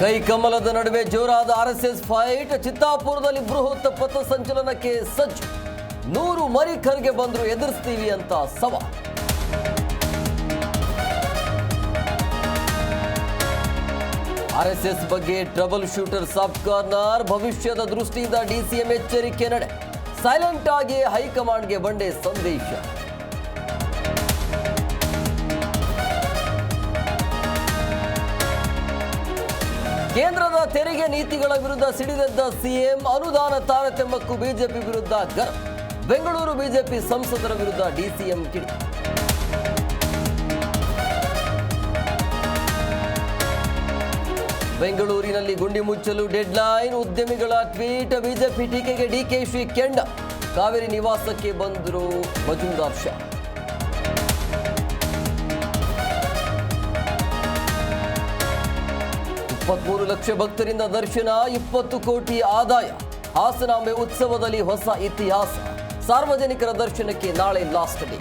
ಕೈ ಕಮಲದ ನಡುವೆ ಜೋರಾದ ಆರ್ಎಸ್ಎಸ್ ಫೈಟ್. ಚಿತ್ತಾಪುರದಲ್ಲಿ ಬೃಹತ್ ಪಥಸಂಚಲನಕ್ಕೆ ಸಜ್ಜು. 100 ಮರಿ ಖರ್ಗೆ ಬಂದ್ರು ಎದುರಿಸ್ತೀವಿ ಅಂತ ಸವಾಲ್. ಆರ್ಎಸ್ಎಸ್ ಬಗ್ಗೆ ಟ್ರಬಲ್ ಶೂಟರ್ ಸಾಫ್ಟ್ ಕಾರ್ನರ್. ಭವಿಷ್ಯದ ದೃಷ್ಟಿಯಿಂದ ಡಿಸಿಎಂ ಎಚ್ಚರಿಕೆ ನಡೆ. ಸೈಲೆಂಟ್ ಆಗಿ ಹೈಕಮಾಂಡ್ಗೆ ಬಂಡೆ ಸಂದೇಶ. ಕೇಂದ್ರದ ತೆರಿಗೆ ನೀತಿಗಳ ವಿರುದ್ಧ ಸಿಡಿದೆದ್ದ ಸಿಎಂ. ಅನುದಾನ ತಾರತಮ್ಯಕ್ಕೂ ಬಿಜೆಪಿ ವಿರುದ್ಧ ಗರಂ. ಬೆಂಗಳೂರು ಬಿಜೆಪಿ ಸಂಸದರ ವಿರುದ್ಧ ಡಿಸಿಎಂ ಕಿಡಿ. ಬೆಂಗಳೂರಿನಲ್ಲಿ ಗುಂಡಿ ಮುಚ್ಚಲು ಡೆಡ್ಲೈನ್. ಉದ್ಯಮಿಗಳ ಟ್ವೀಟ್. ಬಿಜೆಪಿ ಟೀಕೆಗೆ ಡಿಕೆಶಿ ಕೆಂಡ. ಕಾವೇರಿ ನಿವಾಸಕ್ಕೆ ಬಂದರು ಮಜುಮ್ದಾರ್ ಶಾ. 23 ಲಕ್ಷ ಭಕ್ತರಿಂದ ದರ್ಶನ, 20 ಕೋಟಿ ಆದಾಯ. ಹಾಸನಾಂಬೆ ಉತ್ಸವದಲ್ಲಿ ಹೊಸ ಇತಿಹಾಸ. ಸಾರ್ವಜನಿಕರ ದರ್ಶನಕ್ಕೆ ನಾಳೆ ಲಾಸ್ಟ್ ಡೇ.